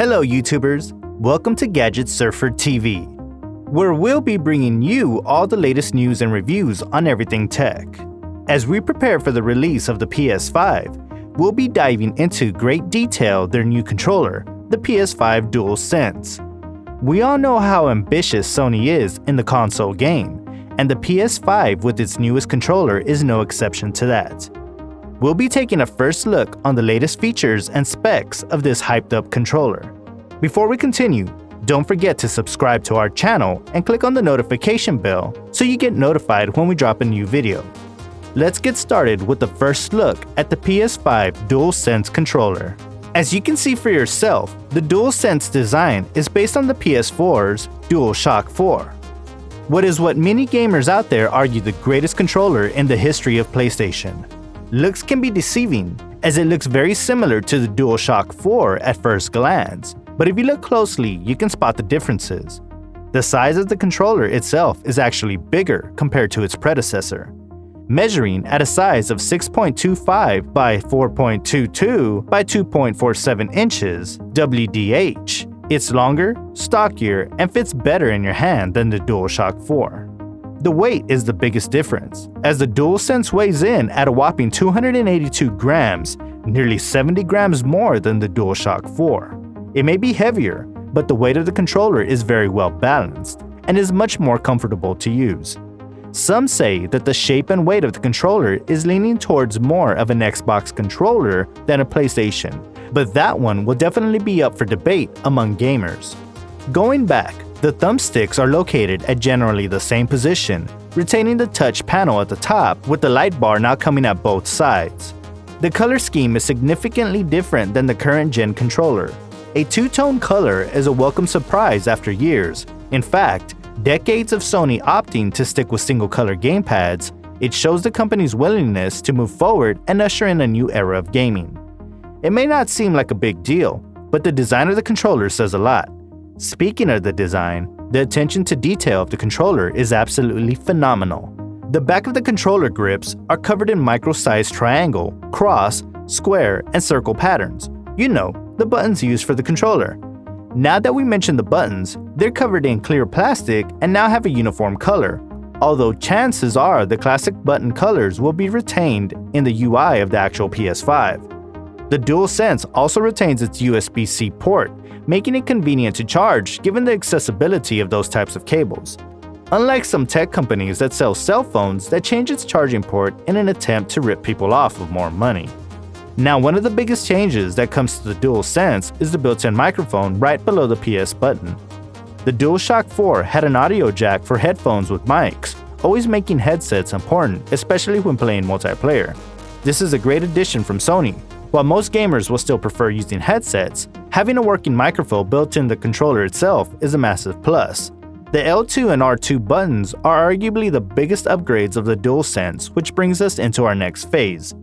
Hello YouTubers, welcome to Gadget Surfer TV, where we'll be bringing you all the latest news and reviews on everything tech. As we prepare for the release of the PS5, we'll be diving into great detail their new controller, the PS5 Dualsense. We all know how ambitious Sony is in the console game, and the PS5 with its newest controller is no exception to that. We'll be taking a first look on the latest features and specs of this hyped up controller. Before we continue, don't forget to subscribe to our channel and click on the notification bell so you get notified when we drop a new video. Let's get started with the first look at the PS5 Dualsense controller. As you can see for yourself, the Dualsense design is based on the PS4's DualShock 4. What many gamers out there argue the greatest controller in the history of PlayStation. Looks can be deceiving, as it looks very similar to the DualShock 4 at first glance, but if you look closely, you can spot the differences. The size of the controller itself is actually bigger compared to its predecessor, measuring at a size of 6.25 by 4.22 by 2.47 inches WDH. It's longer, stockier, and fits better in your hand than the DualShock 4. The weight is the biggest difference, as the Dualsense weighs in at a whopping 282 grams, nearly 70 grams more than the DualShock 4. It may be heavier, but the weight of the controller is very well balanced and is much more comfortable to use. Some say that the shape and weight of the controller is leaning towards more of an Xbox controller than a PlayStation, but that one will definitely be up for debate among gamers. Going back, the thumbsticks are located at generally the same position, retaining the touch panel at the top with the light bar now coming at both sides. The color scheme is significantly different than the current gen controller. A two-tone color is a welcome surprise after years. In fact, decades of Sony opting to stick with single-color gamepads, it shows the company's willingness to move forward and usher in a new era of gaming. It may not seem like a big deal, but the design of the controller says a lot. Speaking of the design, the attention to detail of the controller is absolutely phenomenal. The back of the controller grips are covered in micro-sized triangle, cross, square, and circle patterns. You know, the buttons used for the controller. Now that we mention the buttons, they're covered in clear plastic and now have a uniform color, although chances are the classic button colors will be retained in the UI of the actual PS5. The Dualsense also retains its USB-C port, making it convenient to charge given the accessibility of those types of cables. Unlike some tech companies that sell cell phones that change its charging port in an attempt to rip people off of more money. Now, one of the biggest changes that comes to the Dualsense is the built-in microphone right below the PS button. The DualShock 4 had an audio jack for headphones with mics, always making headsets important, especially when playing multiplayer. This is a great addition from Sony. While most gamers will still prefer using headsets, having a working microphone built in the controller itself is a massive plus. The L2 and R2 buttons are arguably the biggest upgrades of the Dualsense, which brings us into our next phase.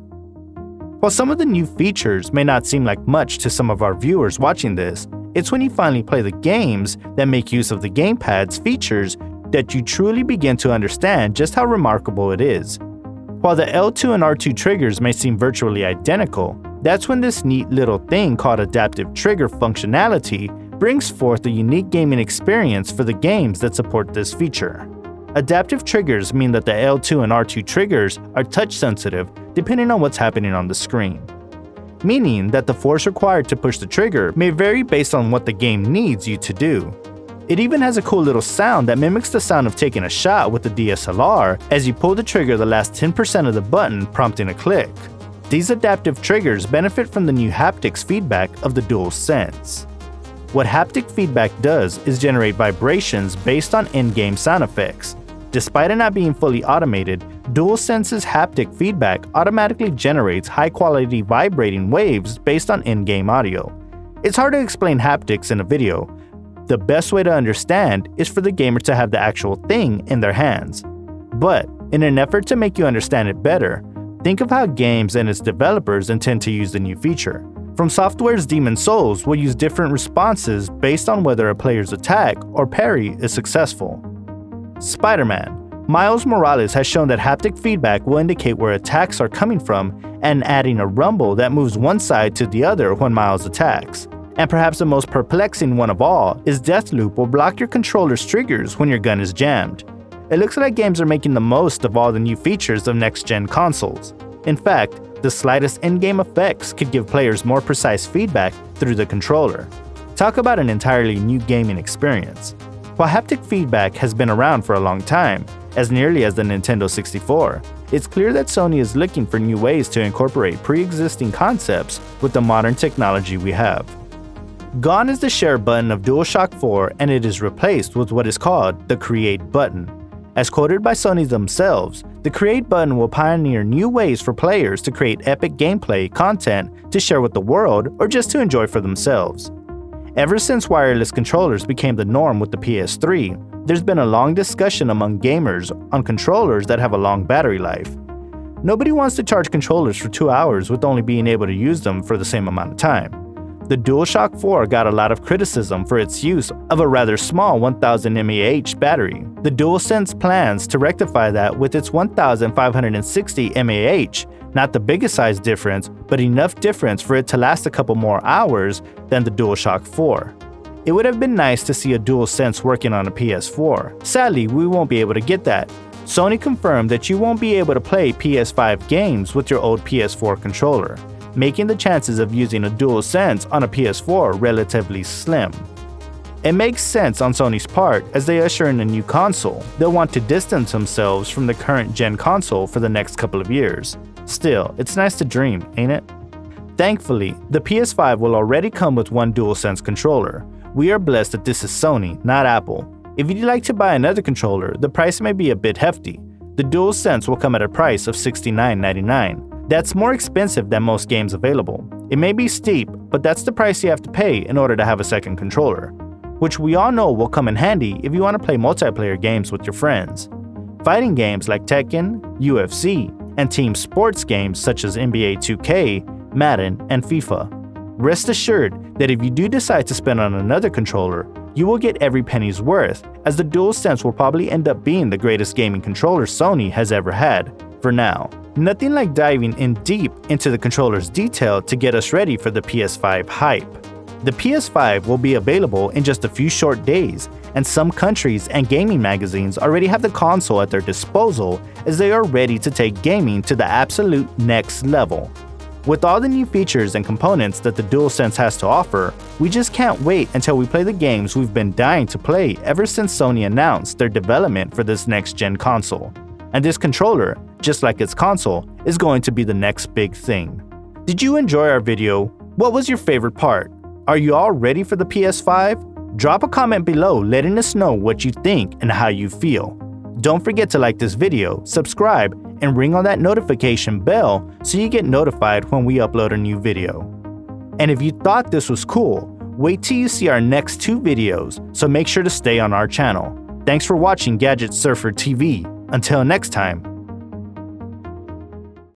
While some of the new features may not seem like much to some of our viewers watching this, it's when you finally play the games that make use of the gamepad's features that you truly begin to understand just how remarkable it is. While the L2 and R2 triggers may seem virtually identical, that's when this neat little thing called adaptive trigger functionality brings forth a unique gaming experience for the games that support this feature. Adaptive triggers mean that the L2 and R2 triggers are touch sensitive depending on what's happening on the screen, meaning that the force required to push the trigger may vary based on what the game needs you to do. It even has a cool little sound that mimics the sound of taking a shot with the DSLR as you pull the trigger the last 10% of the button, prompting a click. These adaptive triggers benefit from the new haptics feedback of the Dualsense. What haptic feedback does is generate vibrations based on in-game sound effects. Despite it not being fully automated, Dualsense's haptic feedback automatically generates high-quality vibrating waves based on in-game audio. It's hard to explain haptics in a video. The best way to understand is for the gamer to have the actual thing in their hands. But in an effort to make you understand it better, think of how games and its developers intend to use the new feature. From Software's Demon's Souls will use different responses based on whether a player's attack or parry is successful. Spider-Man. Miles Morales has shown that haptic feedback will indicate where attacks are coming from and adding a rumble that moves one side to the other when Miles attacks. And perhaps the most perplexing one of all is Deathloop will block your controller's triggers when your gun is jammed. It looks like games are making the most of all the new features of next-gen consoles. In fact, the slightest in-game effects could give players more precise feedback through the controller. Talk about an entirely new gaming experience. While haptic feedback has been around for a long time, as nearly as the Nintendo 64, it's clear that Sony is looking for new ways to incorporate pre-existing concepts with the modern technology we have. Gone is the share button of DualShock 4, and it is replaced with what is called the Create button. As quoted by Sony themselves, the Create button will pioneer new ways for players to create epic gameplay content to share with the world or just to enjoy for themselves. Ever since wireless controllers became the norm with the PS3, there's been a long discussion among gamers on controllers that have a long battery life. Nobody wants to charge controllers for 2 hours with only being able to use them for the same amount of time. The DualShock 4 got a lot of criticism for its use of a rather small 1000 mAh battery. The Dualsense plans to rectify that with its 1560 mAh, not the biggest size difference, but enough difference for it to last a couple more hours than the DualShock 4. It would have been nice to see a DualSense working on a PS4. Sadly, we won't be able to get that. Sony confirmed that you won't be able to play PS5 games with your old PS4 controller, making the chances of using a DualSense on a PS4 relatively slim. It makes sense on Sony's part as they usher in a new console. They'll want to distance themselves from the current gen console for the next couple of years. Still, it's nice to dream, ain't it? Thankfully, the PS5 will already come with one DualSense controller. We are blessed that this is Sony, not Apple. If you'd like to buy another controller, the price may be a bit hefty. The DualSense will come at a price of $69.99. That's more expensive than most games available. It may be steep, but that's the price you have to pay in order to have a second controller, which we all know will come in handy if you want to play multiplayer games with your friends. Fighting games like Tekken, UFC, and team sports games such as NBA 2K, Madden, and FIFA. Rest assured that if you do decide to spend on another controller, you will get every penny's worth, as the DualSense will probably end up being the greatest gaming controller Sony has ever had, for now. Nothing like diving in deep into the controller's detail to get us ready for the PS5 hype. The PS5 will be available in just a few short days, and some countries and gaming magazines already have the console at their disposal as they are ready to take gaming to the absolute next level. With all the new features and components that the DualSense has to offer, we just can't wait until we play the games we've been dying to play ever since Sony announced their development for this next-gen console. And this controller, just like its console, is going to be the next big thing. Did you enjoy our video? What was your favorite part? Are you all ready for the PS5? Drop a comment below letting us know what you think and how you feel. Don't forget to like this video, subscribe, and ring on that notification bell so you get notified when we upload a new video. And if you thought this was cool, wait till you see our next 2 videos, so make sure to stay on our channel. Thanks for watching Gadget Surfer TV. Until next time,